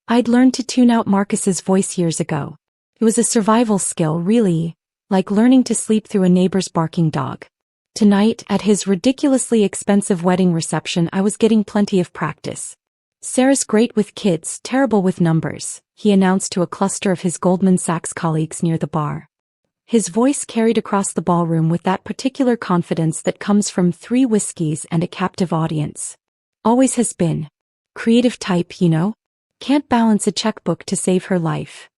I'd learned to tune out Marcus's voice years ago. It was a survival skill, really, like learning to sleep through a neighbor's barking dog. Tonight, at his ridiculously expensive wedding reception, I was getting plenty of practice. "Sarah's great with kids, terrible with numbers," he announced to a cluster of his Goldman Sachs colleagues near the bar. His voice carried across the ballroom with that particular confidence that comes from 3 whiskeys and a captive audience. "Always has been. Creative type, you know? Can't balance a checkbook to save her life."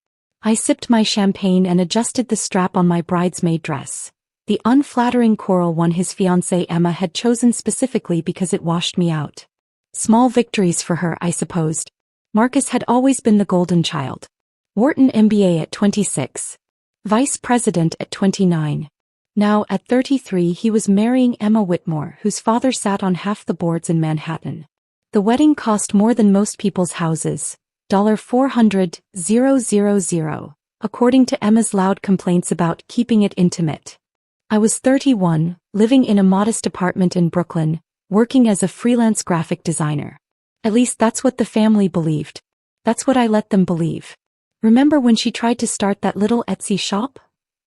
I sipped my champagne and adjusted the strap on my bridesmaid dress. The unflattering coral one his fiancée Emma had chosen specifically because it washed me out. Small victories for her, I supposed. Marcus had always been the golden child. Wharton MBA at 26. Vice president at 29. Now, at 33, he was marrying Emma Whitmore, whose father sat on half the boards in Manhattan. The wedding cost more than most people's houses, $400,000, according to Emma's loud complaints about keeping it intimate. I was 31, living in a modest apartment in Brooklyn, working as a freelance graphic designer. At least that's what the family believed. That's what I let them believe. "Remember when she tried to start that little Etsy shop?"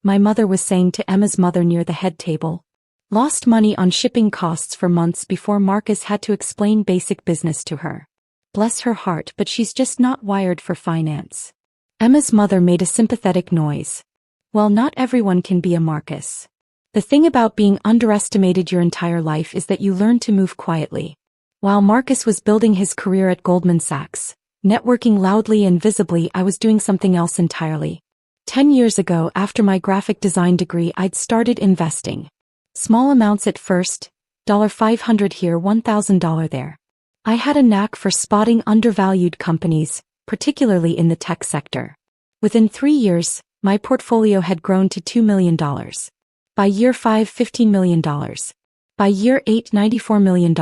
my mother was saying to Emma's mother near the head table. "Lost money on shipping costs for months before Marcus had to explain basic business to her. Bless her heart, but she's just not wired for finance." Emma's mother made a sympathetic noise. "Well, not everyone can be a Marcus. The thing about being underestimated your entire life is that you learn to move quietly." While Marcus was building his career at Goldman Sachs, networking loudly and visibly, I was doing something else entirely. 10 years ago, after my graphic design degree, I'd started investing. Small amounts at first, $500 here, $1,000 there. I had a knack for spotting undervalued companies, particularly in the tech sector. Within 3 years, my portfolio had grown to $2 million. By year 5, $15 million. By year 8, $94 million.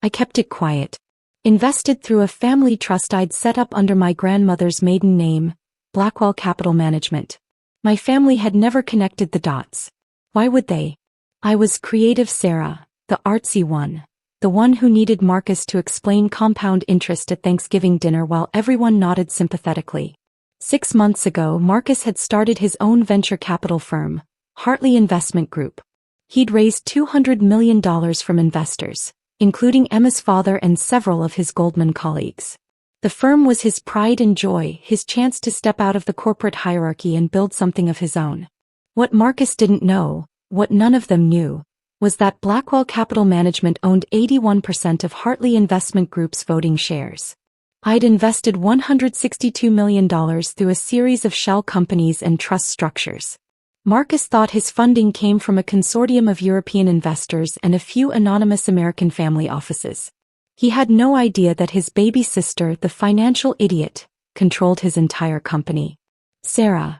I kept it quiet. Invested through a family trust I'd set up under my grandmother's maiden name, Blackwell Capital Management. My family had never connected the dots. Why would they? I was creative Sarah, the artsy one. The one who needed Marcus to explain compound interest at Thanksgiving dinner while everyone nodded sympathetically. 6 months ago, Marcus had started his own venture capital firm, Hartley Investment Group. He'd raised $200 million from investors, including Emma's father and several of his Goldman colleagues. The firm was his pride and joy, his chance to step out of the corporate hierarchy and build something of his own. What Marcus didn't know, what none of them knew, was that Blackwell Capital Management owned 81% of Hartley Investment Group's voting shares. I'd invested $162 million through a series of shell companies and trust structures. Marcus thought his funding came from a consortium of European investors and a few anonymous American family offices. He had no idea that his baby sister, the financial idiot, controlled his entire company. "Sarah."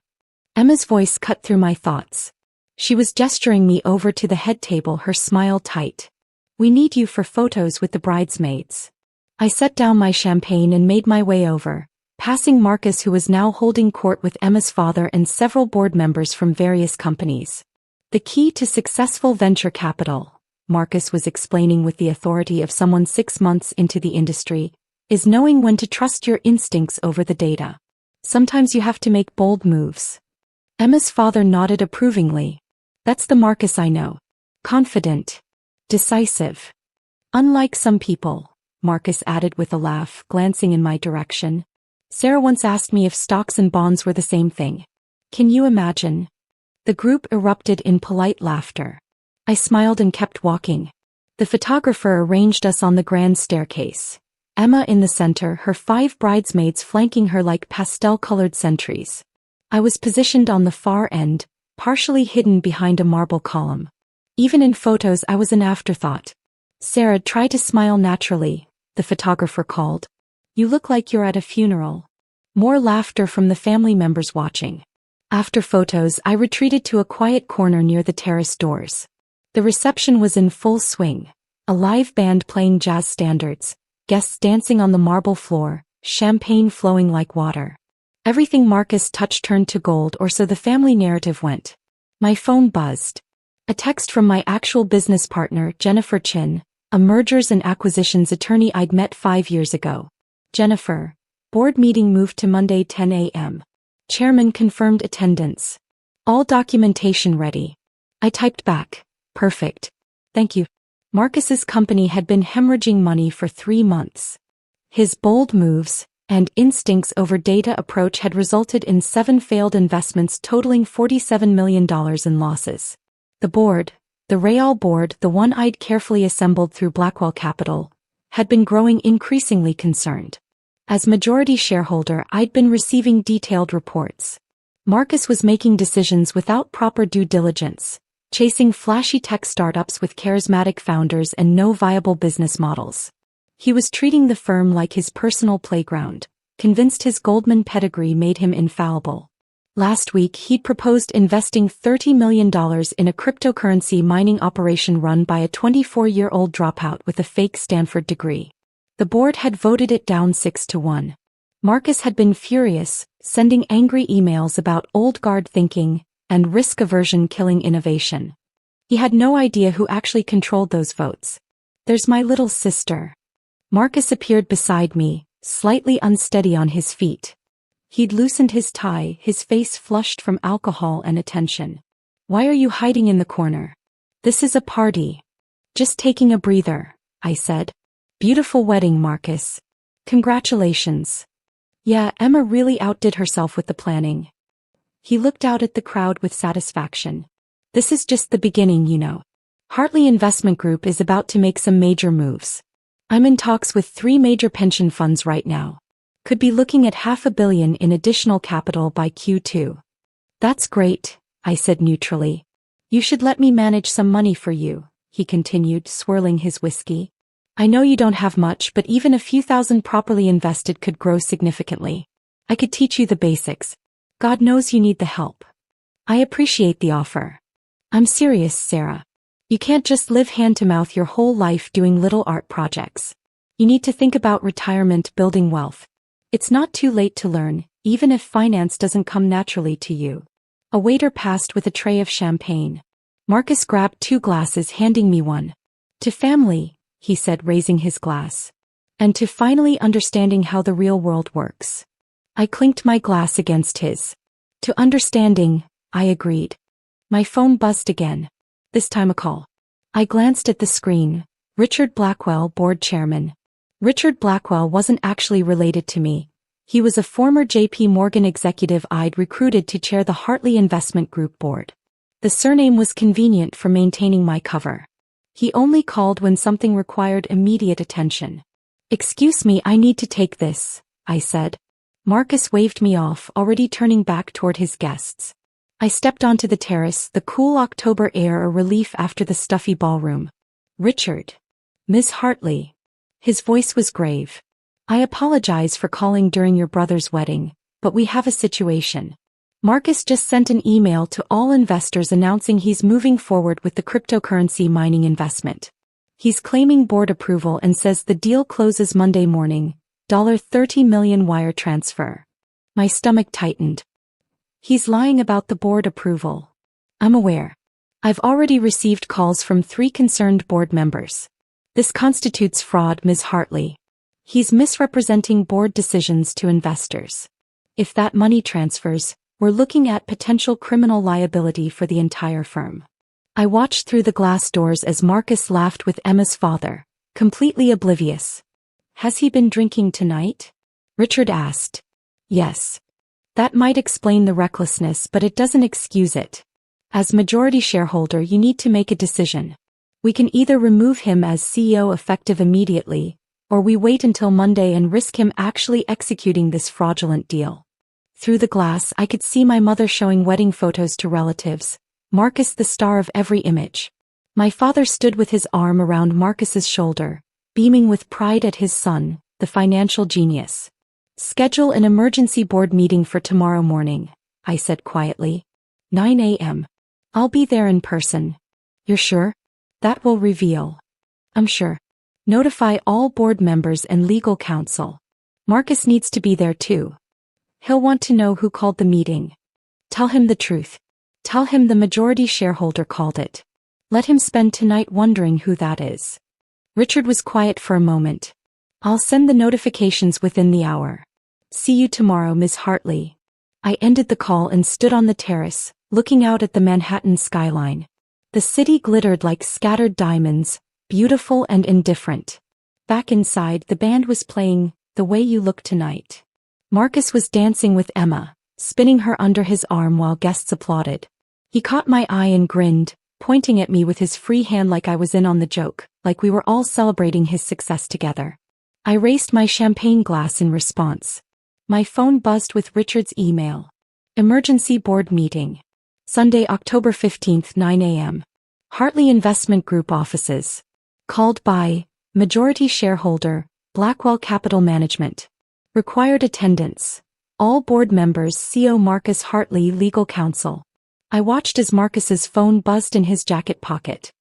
Emma's voice cut through my thoughts. She was gesturing me over to the head table, her smile tight. "We need you for photos with the bridesmaids." I set down my champagne and made my way over, passing Marcus, who was now holding court with Emma's father and several board members from various companies. "The key to successful venture capital," Marcus was explaining with the authority of someone 6 months into the industry, "is knowing when to trust your instincts over the data. Sometimes you have to make bold moves." Emma's father nodded approvingly. "That's the Marcus I know. Confident. Decisive. Unlike some people," Marcus added with a laugh, glancing in my direction. "Sarah once asked me if stocks and bonds were the same thing. Can you imagine?" The group erupted in polite laughter. I smiled and kept walking. The photographer arranged us on the grand staircase. Emma in the center, her 5 bridesmaids flanking her like pastel-colored sentries. I was positioned on the far end, partially hidden behind a marble column. Even in photos I was an afterthought. "Sarah, try to smile naturally," the photographer called. "You look like you're at a funeral." More laughter from the family members watching. After photos, I retreated to a quiet corner near the terrace doors. The reception was in full swing. A live band playing jazz standards, guests dancing on the marble floor, champagne flowing like water. Everything Marcus touched turned to gold, or so the family narrative went. My phone buzzed. A text from my actual business partner, Jennifer Chin, a mergers and acquisitions attorney I'd met 5 years ago. "Jennifer, Board meeting moved to Monday 10 a.m. Chairman confirmed attendance. All documentation ready. I typed back. Perfect. Thank you. Marcus's company had been hemorrhaging money for 3 months. His bold moves and instincts over data approach had resulted in 7 failed investments totaling $47 million in losses. The board, the Real board, the one I'd carefully assembled through Blackwell Capital, had been growing increasingly concerned. As majority shareholder, I'd been receiving detailed reports. Marcus was making decisions without proper due diligence, chasing flashy tech startups with charismatic founders and no viable business models. He was treating the firm like his personal playground, convinced his Goldman pedigree made him infallible. Last week he'd proposed investing $30 million in a cryptocurrency mining operation run by a 24-year-old dropout with a fake Stanford degree. The board had voted it down 6-1. Marcus had been furious, sending angry emails about old guard thinking and risk aversion killing innovation. He had no idea who actually controlled those votes. There's my little sister. Marcus appeared beside me, slightly unsteady on his feet. He'd loosened his tie, his face flushed from alcohol and attention. Why are you hiding in the corner? This is a party. Just taking a breather, I said. Beautiful wedding, Marcus. Congratulations. Yeah, Emma really outdid herself with the planning. He looked out at the crowd with satisfaction. This is just the beginning, you know. Hartley Investment Group is about to make some major moves. I'm in talks with 3 major pension funds right now. Could be looking at $500 million in additional capital by Q2. That's great, I said neutrally. You should let me manage some money for you, he continued, swirling his whiskey. I know you don't have much, but even a few thousand properly invested could grow significantly. I could teach you the basics. God knows you need the help. I appreciate the offer. I'm serious, Sarah. You can't just live hand-to-mouth your whole life doing little art projects. You need to think about retirement, building wealth. It's not too late to learn, even if finance doesn't come naturally to you. A waiter passed with a tray of champagne. Marcus grabbed 2 glasses, handing me one. To family, he said, raising his glass. And to finally understanding how the real world works. I clinked my glass against his. To understanding, I agreed. My phone buzzed again. This time a call. I glanced at the screen. Richard Blackwell, board chairman. Richard Blackwell wasn't actually related to me. He was a former JP Morgan executive I'd recruited to chair the Hartley Investment Group board. The surname was convenient for maintaining my cover. He only called when something required immediate attention. Excuse me, I need to take this, I said. Marcus waved me off, already turning back toward his guests. I stepped onto the terrace, the cool October air a relief after the stuffy ballroom. Richard. Miss Hartley. His voice was grave. I apologize for calling during your brother's wedding, but we have a situation. Marcus just sent an email to all investors announcing he's moving forward with the cryptocurrency mining investment. He's claiming board approval and says the deal closes Monday morning, $30 million wire transfer. My stomach tightened. He's lying about the board approval. I'm aware. I've already received calls from 3 concerned board members. This constitutes fraud, Ms. Hartley. He's misrepresenting board decisions to investors. If that money transfers, we're looking at potential criminal liability for the entire firm. I watched through the glass doors as Marcus laughed with Emma's father, completely oblivious. Has he been drinking tonight? Richard asked. Yes. That might explain the recklessness, but it doesn't excuse it. As majority shareholder, you need to make a decision. We can either remove him as CEO effective immediately, or we wait until Monday and risk him actually executing this fraudulent deal. Through the glass, I could see my mother showing wedding photos to relatives, Marcus the star of every image. My father stood with his arm around Marcus's shoulder, beaming with pride at his son, the financial genius. Schedule an emergency board meeting for tomorrow morning, I said quietly. 9 a.m. I'll be there in person. You're sure? That will reveal. I'm sure. Notify all board members and legal counsel. Marcus needs to be there too. He'll want to know who called the meeting. Tell him the truth. Tell him the majority shareholder called it. Let him spend tonight wondering who that is. Richard was quiet for a moment. I'll send the notifications within the hour. See you tomorrow, Miss Hartley. I ended the call and stood on the terrace, looking out at the Manhattan skyline. The city glittered like scattered diamonds, beautiful and indifferent. Back inside, the band was playing The Way You Look Tonight. Marcus was dancing with Emma, spinning her under his arm while guests applauded. He caught my eye and grinned, pointing at me with his free hand like I was in on the joke, like we were all celebrating his success together. I raised my champagne glass in response. My phone buzzed with Richard's email. Emergency board meeting. Sunday, October 15th, 9 a.m. Hartley Investment Group offices. Called by majority shareholder, Blackwell Capital Management. Required attendance. All board members, CO Marcus Hartley, legal counsel. I watched as Marcus's phone buzzed in his jacket pocket.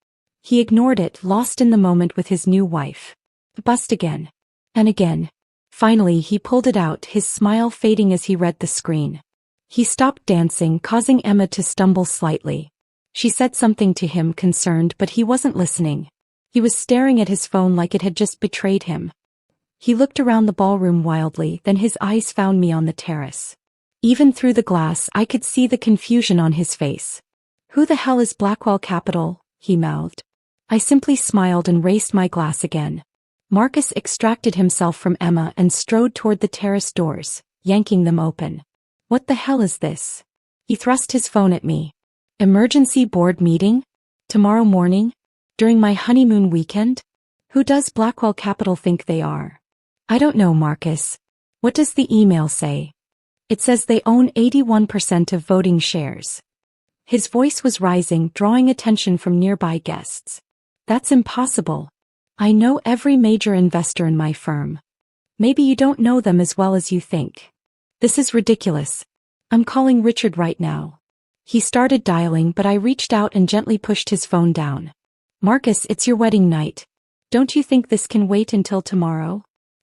He ignored it, lost in the moment with his new wife. It buzzed again. And again. Finally, he pulled it out, his smile fading as he read the screen. He stopped dancing, causing Emma to stumble slightly. She said something to him, concerned, but he wasn't listening. He was staring at his phone like it had just betrayed him. He looked around the ballroom wildly, then his eyes found me on the terrace. Even through the glass, I could see the confusion on his face. Who the hell is Blackwell Capital? He mouthed. I simply smiled and raised my glass again. Marcus extracted himself from Emma and strode toward the terrace doors, yanking them open. What the hell is this? He thrust his phone at me. Emergency board meeting? Tomorrow morning? During my honeymoon weekend? Who does Blackwell Capital think they are? I don't know, Marcus. What does the email say? It says they own 81% of voting shares. His voice was rising, drawing attention from nearby guests. That's impossible. I know every major investor in my firm. Maybe you don't know them as well as you think. This is ridiculous. I'm calling Richard right now. He started dialing, but I reached out and gently pushed his phone down. Marcus, it's your wedding night. Don't you think this can wait until tomorrow?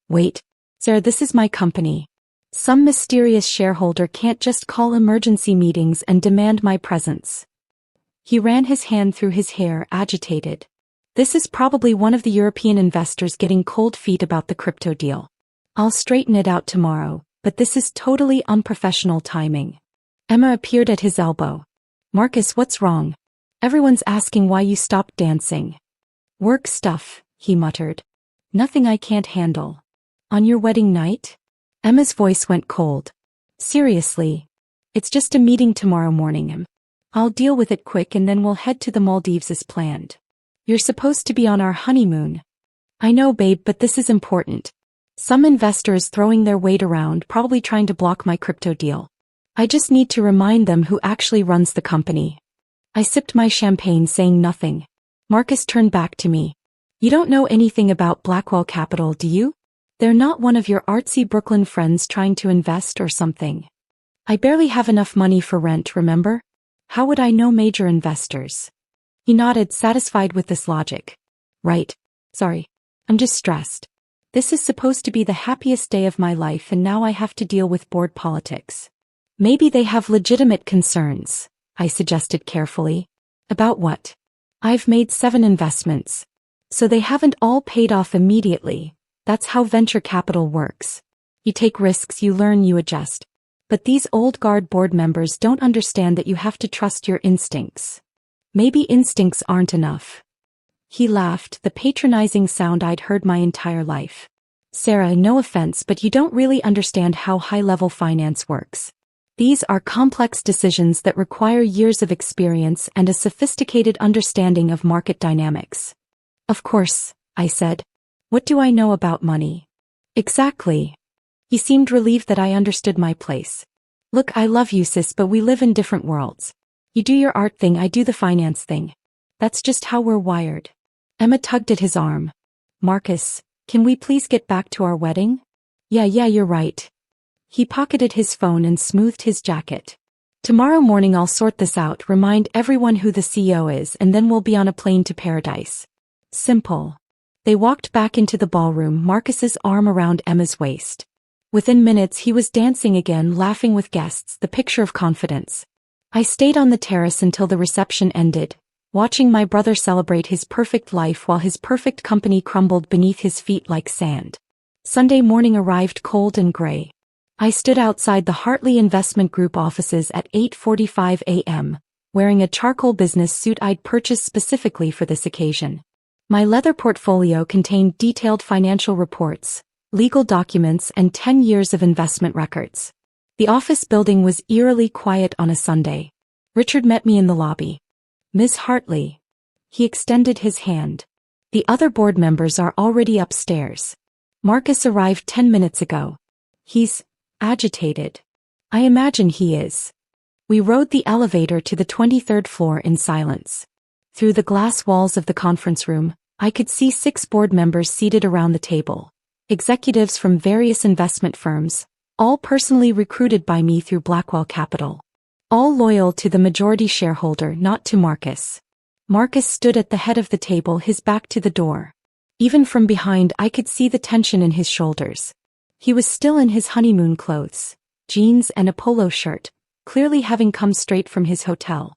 Wait. Sir, this is my company. Some mysterious shareholder can't just call emergency meetings and demand my presence. He ran his hand through his hair, agitated. This is probably one of the European investors getting cold feet about the crypto deal. I'll straighten it out tomorrow, but this is totally unprofessional timing. Emma appeared at his elbow. Marcus, what's wrong? Everyone's asking why you stopped dancing. Work stuff, he muttered. Nothing I can't handle. On your wedding night? Emma's voice went cold. Seriously. It's just a meeting tomorrow morning. I'll deal with it quick and then we'll head to the Maldives as planned. You're supposed to be on our honeymoon. I know, babe, but this is important. Some investors throwing their weight around, probably trying to block my crypto deal. I just need to remind them who actually runs the company. I sipped my champagne, saying nothing. Marcus turned back to me. You don't know anything about Blackwell Capital, do you? They're not one of your artsy Brooklyn friends trying to invest or something. I barely have enough money for rent, remember? How would I know major investors? He nodded, satisfied with this logic. Right. Sorry. I'm just stressed. This is supposed to be the happiest day of my life and now I have to deal with board politics. Maybe they have legitimate concerns, I suggested carefully. About what? I've made 7 investments. So they haven't all paid off immediately. That's how venture capital works. You take risks, you learn, you adjust. But these old guard board members don't understand that you have to trust your instincts. Maybe instincts aren't enough. He laughed, the patronizing sound I'd heard my entire life. Sarah, no offense, but you don't really understand how high-level finance works. These are complex decisions that require years of experience and a sophisticated understanding of market dynamics. Of course, I said. What do I know about money? Exactly. He seemed relieved that I understood my place. Look, I love you, sis, but we live in different worlds. You do your art thing, I do the finance thing. That's just how we're wired. Emma tugged at his arm. Marcus, can we please get back to our wedding? Yeah, you're right. He pocketed his phone and smoothed his jacket. Tomorrow morning I'll sort this out, remind everyone who the CEO is, and then we'll be on a plane to paradise. Simple. They walked back into the ballroom, Marcus's arm around Emma's waist. Within minutes he was dancing again, laughing with guests, the picture of confidence. I stayed on the terrace until the reception ended, watching my brother celebrate his perfect life while his perfect company crumbled beneath his feet like sand. Sunday morning arrived cold and gray. I stood outside the Hartley Investment Group offices at 8:45 a.m., wearing a charcoal business suit I'd purchased specifically for this occasion. My leather portfolio contained detailed financial reports, legal documents, and 10 years of investment records. The office building was eerily quiet on a Sunday. Richard met me in the lobby. "Miss Hartley." He extended his hand. "The other board members are already upstairs. Marcus arrived 10 minutes ago. He's agitated." "I imagine he is." We rode the elevator to the 23rd floor in silence. Through the glass walls of the conference room, I could see 6 board members seated around the table. Executives from various investment firms, all personally recruited by me through Blackwell Capital. All loyal to the majority shareholder, not to Marcus. Marcus stood at the head of the table, his back to the door. Even from behind I could see the tension in his shoulders. He was still in his honeymoon clothes, jeans and a polo shirt, clearly having come straight from his hotel.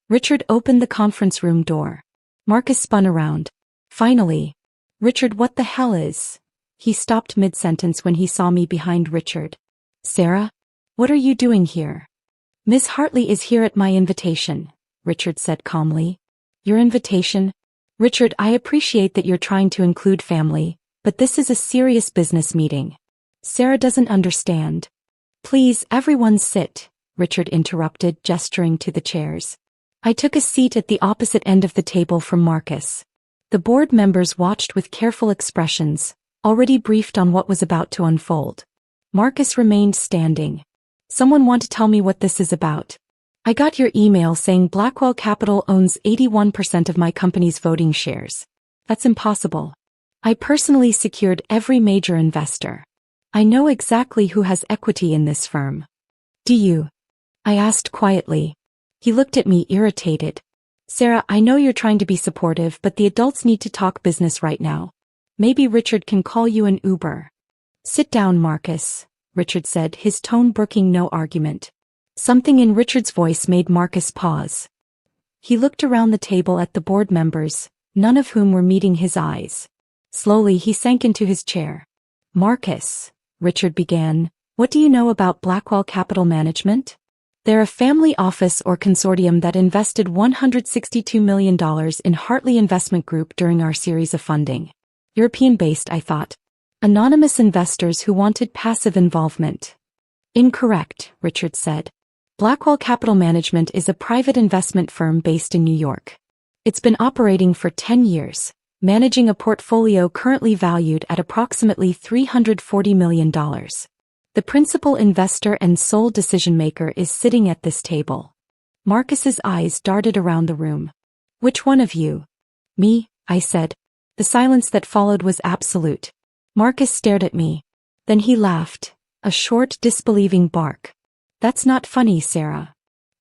Richard opened the conference room door. Marcus spun around. "Finally." "Richard, what the hell is?" He stopped mid-sentence when he saw me behind Richard. "Sarah? What are you doing here?" "Miss Hartley is here at my invitation," Richard said calmly. "Your invitation?" "Richard, I appreciate that you're trying to include family, but this is a serious business meeting. Sarah doesn't understand." "Please, everyone sit," Richard interrupted, gesturing to the chairs. I took a seat at the opposite end of the table from Marcus. The board members watched with careful expressions, already briefed on what was about to unfold. Marcus remained standing. "Someone want to tell me what this is about?" "I got your email saying Blackwell Capital owns 81% of my company's voting shares." "That's impossible. I personally secured every major investor. I know exactly who has equity in this firm." "Do you?" I asked quietly. He looked at me irritated. "Sarah, I know you're trying to be supportive, but the adults need to talk business right now. Maybe Richard can call you an Uber." "Sit down, Marcus," Richard said, his tone brooking no argument. Something in Richard's voice made Marcus pause. He looked around the table at the board members, none of whom were meeting his eyes. Slowly he sank into his chair. "Marcus," Richard began, "what do you know about Blackwell Capital Management?" "They're a family office or consortium that invested $162 million in Hartley Investment Group during our series of funding. European-based, I thought. Anonymous investors who wanted passive involvement." "Incorrect," Richard said. "Blackwell Capital Management is a private investment firm based in New York. It's been operating for 10 years, managing a portfolio currently valued at approximately $340 million. The principal investor and sole decision-maker is sitting at this table." Marcus's eyes darted around the room. "Which one of you?" "Me," I said. The silence that followed was absolute. Marcus stared at me. Then he laughed, a short, disbelieving bark. "That's not funny, Sarah."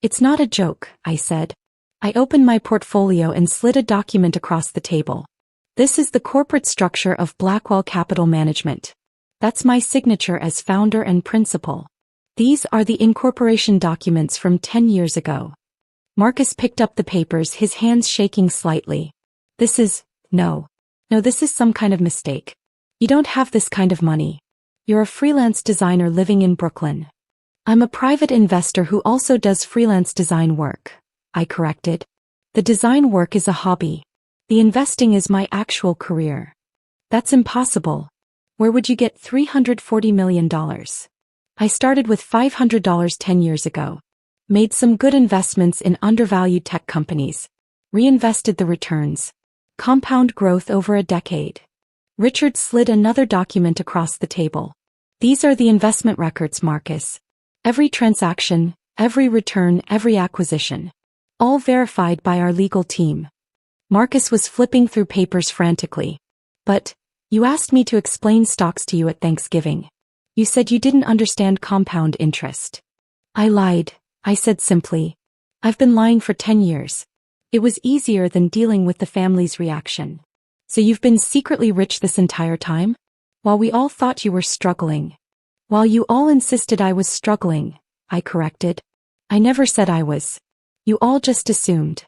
"It's not a joke," I said. I opened my portfolio and slid a document across the table. "This is the corporate structure of Blackwell Capital Management. That's my signature as founder and principal. These are the incorporation documents from 10 years ago." Marcus picked up the papers, his hands shaking slightly. "This is, no, this is some kind of mistake. You don't have this kind of money. You're a freelance designer living in Brooklyn." "I'm a private investor who also does freelance design work," I corrected. "The design work is a hobby. The investing is my actual career." "That's impossible. Where would you get $340 million? I started with $500 10 years ago. Made some good investments in undervalued tech companies. Reinvested the returns. Compound growth over a decade." Richard slid another document across the table. "These are the investment records, Marcus. Every transaction, every return, every acquisition. All verified by our legal team." Marcus was flipping through papers frantically. "But, you asked me to explain stocks to you at Thanksgiving. You said you didn't understand compound interest." "I lied," I said simply. "I've been lying for 10 years. It was easier than dealing with the family's reaction." "So you've been secretly rich this entire time? While we all thought you were struggling." "While you all insisted I was struggling," I corrected. "I never said I was. You all just assumed."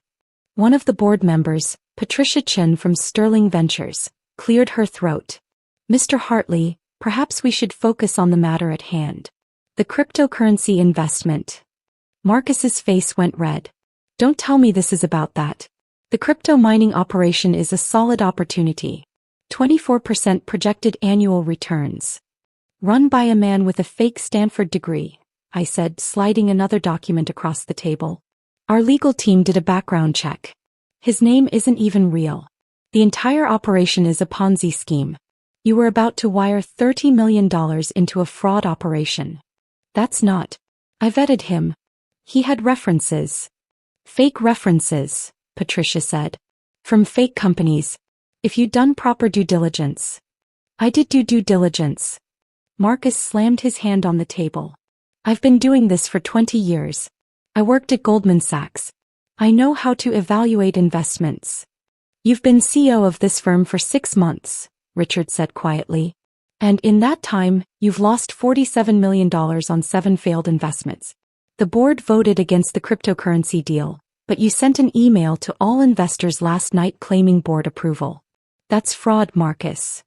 One of the board members, Patricia Chen from Sterling Ventures, cleared her throat. "Mr. Hartley, perhaps we should focus on the matter at hand. The cryptocurrency investment. Marcus's face went red. Don't tell me this is about that. The crypto mining operation is a solid opportunity. 24% projected annual returns. Run by a man with a fake Stanford degree, I said, sliding another document across the table. Our legal team did a background check. His name isn't even real. The entire operation is a Ponzi scheme. You were about to wire $30 million into a fraud operation. That's not. I vetted him. He had references. Fake references, Patricia said. From fake companies. If you'd done proper due diligence. I did do due diligence. Marcus slammed his hand on the table. I've been doing this for 20 years. I worked at Goldman Sachs. I know how to evaluate investments. You've been CEO of this firm for 6 months, Richard said quietly. And in that time, you've lost $47 million on 7 failed investments. The board voted against the cryptocurrency deal, but you sent an email to all investors last night claiming board approval. That's fraud, Marcus.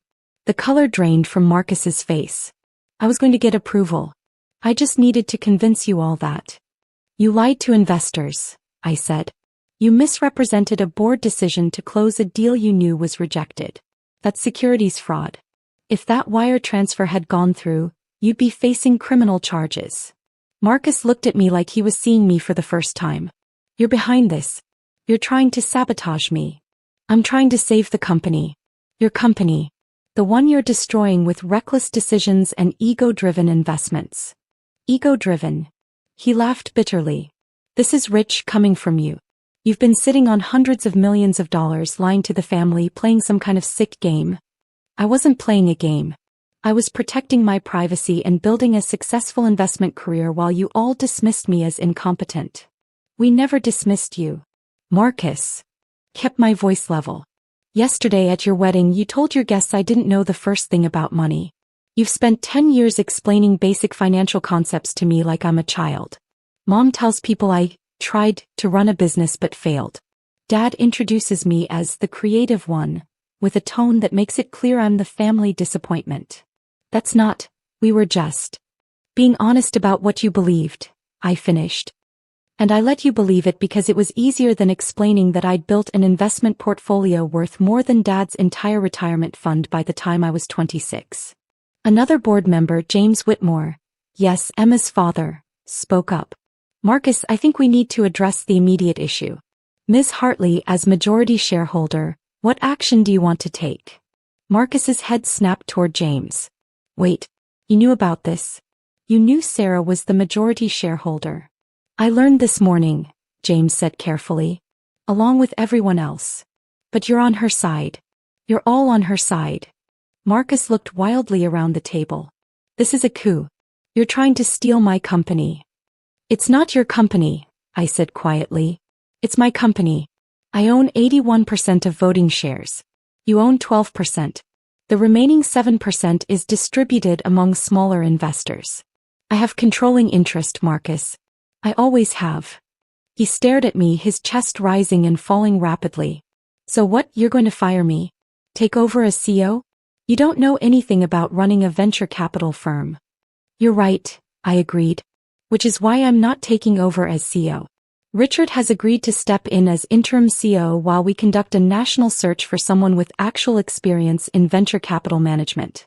The color drained from Marcus's face. I was going to get approval. I just needed to convince you all that. You lied to investors, I said. You misrepresented a board decision to close a deal you knew was rejected. That's securities fraud. If that wire transfer had gone through, you'd be facing criminal charges. Marcus looked at me like he was seeing me for the first time. You're behind this. You're trying to sabotage me. I'm trying to save the company. Your company. The one you're destroying with reckless decisions and ego-driven investments. Ego-driven. He laughed bitterly. This is rich coming from you. You've been sitting on hundreds of millions of dollars lying to the family, playing some kind of sick game. I wasn't playing a game. I was protecting my privacy and building a successful investment career while you all dismissed me as incompetent. We never dismissed you. Marcus. Kept my voice level. Yesterday at your wedding you told your guests I didn't know the first thing about money. You've spent 10 years explaining basic financial concepts to me like I'm a child. Mom tells people I tried to run a business but failed. Dad introduces me as the creative one, with a tone that makes it clear I'm the family disappointment. That's not, we were just being honest about what you believed, I finished. And I let you believe it because it was easier than explaining that I'd built an investment portfolio worth more than Dad's entire retirement fund by the time I was 26. Another board member, James Whitmore, yes, Emma's father, spoke up. Marcus, I think we need to address the immediate issue. Ms. Hartley, as majority shareholder, what action do you want to take? Marcus's head snapped toward James. Wait, you knew about this? You knew Sarah was the majority shareholder. I learned this morning, James said carefully. Along with everyone else. But you're on her side. You're all on her side. Marcus looked wildly around the table. This is a coup. You're trying to steal my company. It's not your company, I said quietly. It's my company. I own 81% of voting shares. You own 12%. The remaining 7% is distributed among smaller investors. I have controlling interest, Marcus. I always have. He stared at me, his chest rising and falling rapidly. So what, you're going to fire me? Take over as CEO? You don't know anything about running a venture capital firm. You're right, I agreed. Which is why I'm not taking over as CEO. Richard has agreed to step in as interim CEO while we conduct a national search for someone with actual experience in venture capital management.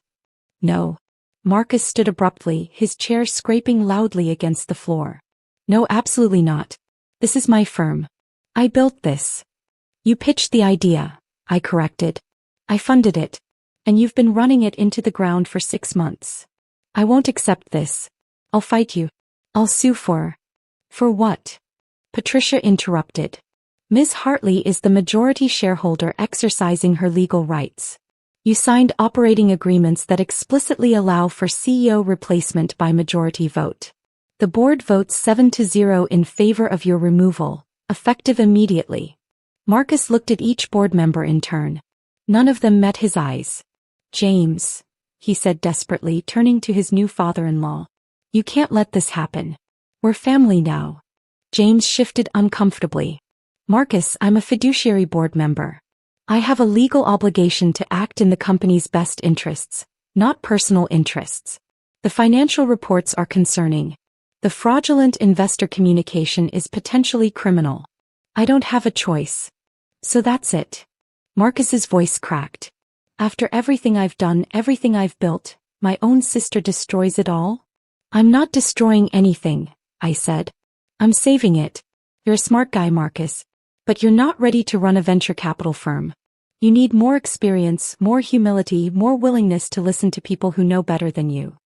No. Marcus stood abruptly, his chair scraping loudly against the floor. No, absolutely not. This is my firm. I built this. You pitched the idea, I corrected. I funded it. And you've been running it into the ground for 6 months. I won't accept this. I'll fight you. I'll sue for what? Patricia interrupted. Ms. Hartley is the majority shareholder exercising her legal rights. You signed operating agreements that explicitly allow for CEO replacement by majority vote. The board votes 7-0 in favor of your removal, effective immediately. Marcus looked at each board member in turn. None of them met his eyes. James, he said desperately, turning to his new father-in-law. You can't let this happen. We're family now. James shifted uncomfortably. Marcus, I'm a fiduciary board member. I have a legal obligation to act in the company's best interests, not personal interests. The financial reports are concerning. The fraudulent investor communication is potentially criminal. I don't have a choice. So that's it. Marcus's voice cracked. After everything I've done, everything I've built, my own sister destroys it all? I'm not destroying anything, I said. I'm saving it. You're a smart guy, Marcus. But you're not ready to run a venture capital firm. You need more experience, more humility, more willingness to listen to people who know better than you.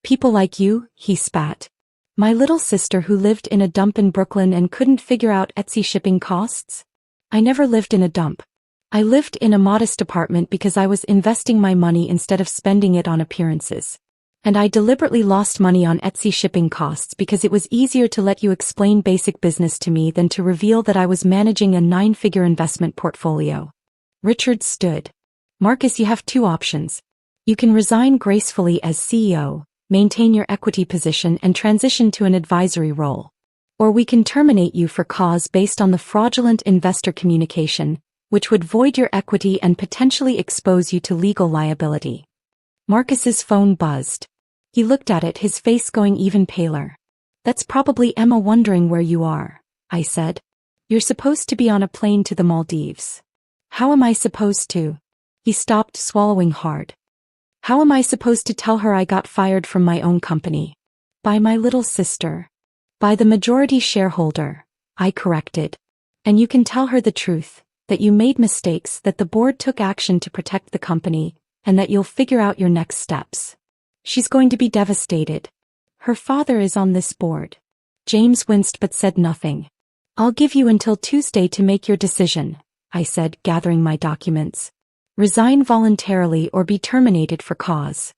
People like you, he spat. My little sister who lived in a dump in Brooklyn and couldn't figure out Etsy shipping costs? I never lived in a dump. I lived in a modest apartment because I was investing my money instead of spending it on appearances. And I deliberately lost money on Etsy shipping costs because it was easier to let you explain basic business to me than to reveal that I was managing a 9-figure investment portfolio. Richard stood. Marcus, you have two options. You can resign gracefully as CEO, maintain your equity position and transition to an advisory role. Or we can terminate you for cause based on the fraudulent investor communication, which would void your equity and potentially expose you to legal liability. Marcus's phone buzzed. He looked at it, his face going even paler. That's probably Emma wondering where you are, I said. You're supposed to be on a plane to the Maldives. How am I supposed to? He stopped, swallowing hard. How am I supposed to tell her I got fired from my own company? By my little sister. By the majority shareholder, I corrected. And you can tell her the truth, that you made mistakes, that the board took action to protect the company, and that you'll figure out your next steps. She's going to be devastated. Her father is on this board. James winced but said nothing. I'll give you until Tuesday to make your decision, I said, gathering my documents. Resign voluntarily or be terminated for cause.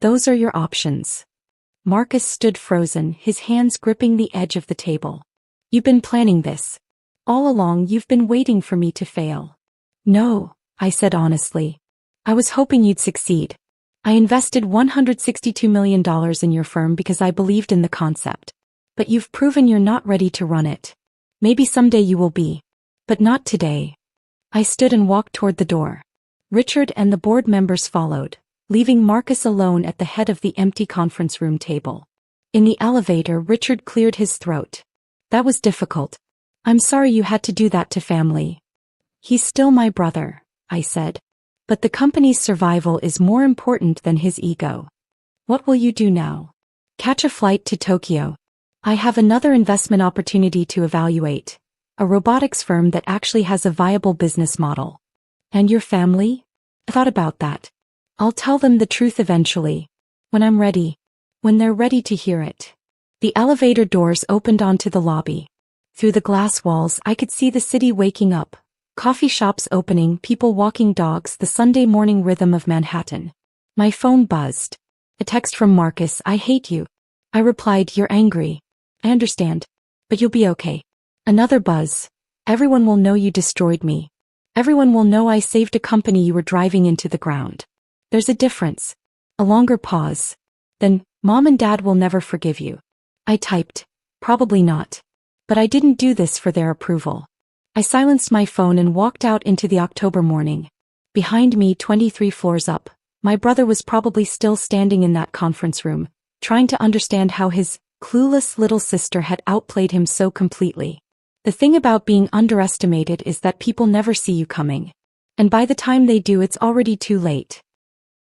Those are your options. Marcus stood frozen, his hands gripping the edge of the table. You've been planning this. All along you've been waiting for me to fail. No, I said honestly. I was hoping you'd succeed. I invested $162 million in your firm because I believed in the concept. But you've proven you're not ready to run it. Maybe someday you will be. But not today. I stood and walked toward the door. Richard and the board members followed, leaving Marcus alone at the head of the empty conference room table. In the elevator, Richard cleared his throat. That was difficult. I'm sorry you had to do that to family. He's still my brother, I said. But the company's survival is more important than his ego. What will you do now? Catch a flight to Tokyo. I have another investment opportunity to evaluate. A robotics firm that actually has a viable business model. And your family? I thought about that. I'll tell them the truth eventually. When I'm ready. When they're ready to hear it. The elevator doors opened onto the lobby. Through the glass walls I could see the city waking up. Coffee shops opening, people walking dogs, the Sunday morning rhythm of Manhattan. My phone buzzed. A text from Marcus, I hate you. I replied, you're angry. I understand. But you'll be okay. Another buzz. Everyone will know you destroyed me. Everyone will know I saved a company you were driving into the ground. There's a difference. A longer pause. Then, Mom and Dad will never forgive you. I typed. Probably not. But I didn't do this for their approval. I silenced my phone and walked out into the October morning. Behind me, 23 floors up, my brother was probably still standing in that conference room, trying to understand how his clueless little sister had outplayed him so completely. The thing about being underestimated is that people never see you coming. And by the time they do, it's already too late.